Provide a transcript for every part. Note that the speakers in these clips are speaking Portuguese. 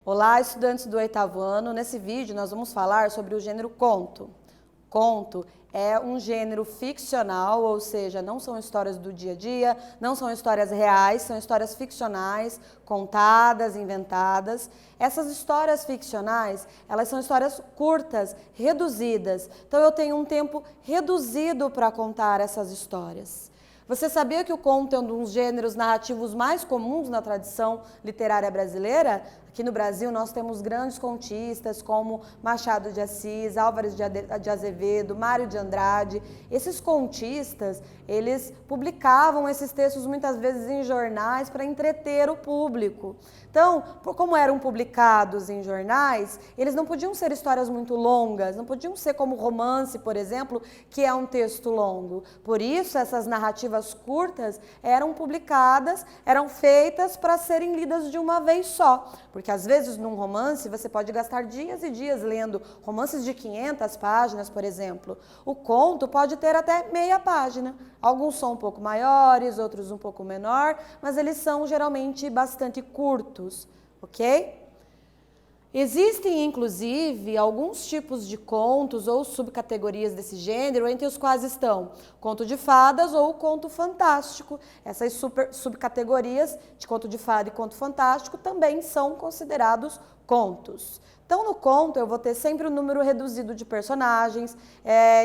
Olá, estudantes do 8º ano. Nesse vídeo nós vamos falar sobre o gênero conto. Conto é um gênero ficcional, ou seja, não são histórias do dia a dia, não são histórias reais, são histórias ficcionais, contadas, inventadas. Essas histórias ficcionais, elas são histórias curtas, reduzidas. Então eu tenho um tempo reduzido para contar essas histórias. Você sabia que o conto é um dos gêneros narrativos mais comuns na tradição literária brasileira? Aqui no Brasil nós temos grandes contistas como Machado de Assis, Álvares de Azevedo, Mário de Andrade. Esses contistas, eles publicavam esses textos muitas vezes em jornais para entreter o público. Então, como eram publicados em jornais, eles não podiam ser histórias muito longas, não podiam ser como romance, por exemplo, que é um texto longo. Por isso, essas narrativas curtas eram publicadas, eram feitas para serem lidas de uma vez só. Porque às vezes num romance você pode gastar dias e dias lendo romances de 500 páginas, por exemplo. O conto pode ter até meia página. Alguns são um pouco maiores, outros um pouco menor, mas eles são geralmente bastante curtos, ok? Existem, inclusive, alguns tipos de contos ou subcategorias desse gênero, entre os quais estão conto de fadas ou conto fantástico. Essas subcategorias de conto de fada e conto fantástico também são considerados contos. Então, no conto, eu vou ter sempre um número reduzido de personagens,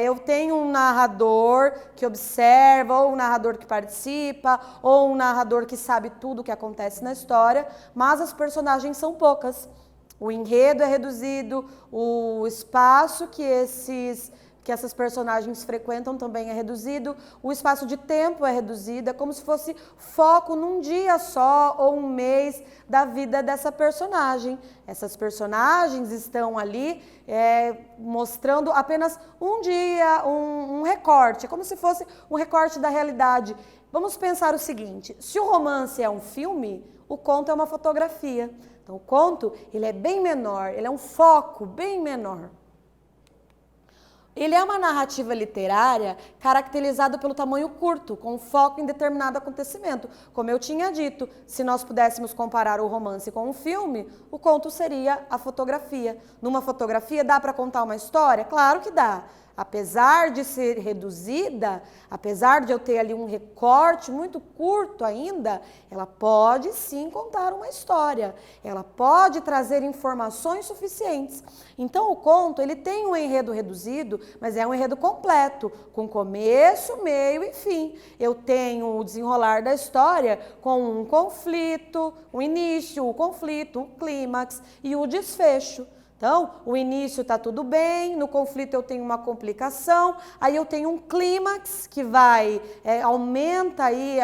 eu tenho um narrador que observa, ou um narrador que participa, ou um narrador que sabe tudo o que acontece na história, mas as personagens são poucas. O enredo é reduzido, o espaço que essas personagens frequentam também é reduzido, o espaço de tempo é reduzido, é como se fosse foco num dia só ou um mês da vida dessa personagem. Essas personagens estão ali mostrando apenas um dia, um recorte, é como se fosse um recorte da realidade. Vamos pensar o seguinte, se o romance é um filme, o conto é uma fotografia. Então, o conto, ele é bem menor, ele é um foco bem menor. Ele é uma narrativa literária caracterizada pelo tamanho curto, com foco em determinado acontecimento. Como eu tinha dito, se nós pudéssemos comparar o romance com um filme, o conto seria a fotografia. Numa fotografia, dá para contar uma história? Claro que dá. Apesar de ser reduzida, apesar de eu ter ali um recorte muito curto ainda, ela pode sim contar uma história. Ela pode trazer informações suficientes. Então o conto, ele tem um enredo reduzido, mas é um enredo completo, com começo, meio e fim. Eu tenho o desenrolar da história com um conflito, um início, o conflito, o clímax e o desfecho. Então, o início está tudo bem, no conflito eu tenho uma complicação, aí eu tenho um clímax que aumenta aí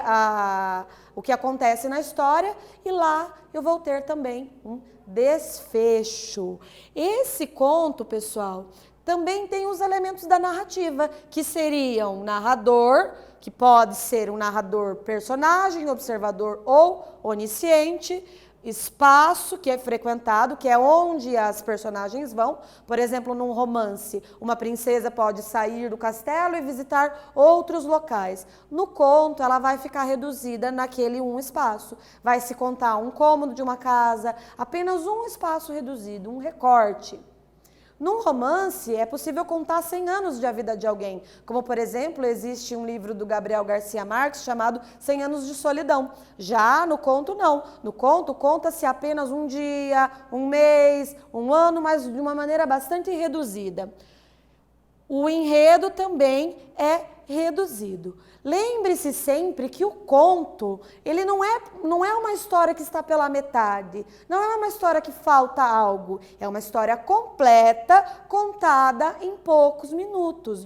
o que acontece na história e lá eu vou ter também um desfecho. Esse conto, pessoal, também tem os elementos da narrativa, que seriam narrador, que pode ser um narrador personagem, observador ou onisciente, espaço que é frequentado, que é onde as personagens vão. Por exemplo, num romance, uma princesa pode sair do castelo e visitar outros locais. No conto, ela vai ficar reduzida naquele um espaço. Vai se contar um cômodo de uma casa, apenas um espaço reduzido, um recorte. Num romance, é possível contar 100 anos da vida de alguém, como, por exemplo, existe um livro do Gabriel Garcia Marques chamado 100 anos de solidão. Já no conto, não. No conto, conta-se apenas um dia, um mês, um ano, mas de uma maneira bastante reduzida. O enredo também é reduzido. Lembre-se sempre que o conto, ele não é uma história que está pela metade, não é uma história que falta algo, é uma história completa, contada em poucos minutos,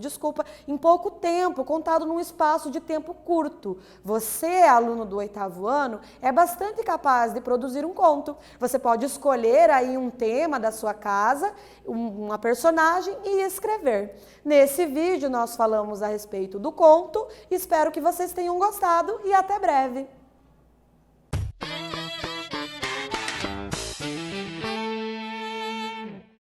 em pouco tempo, contado num espaço de tempo curto. Você, aluno do 8º ano, é bastante capaz de produzir um conto. Você pode escolher aí um tema da sua casa, uma personagem e escrever. Nesse vídeo nós falamos a respeito do conto, espero que vocês tenham gostado e até breve!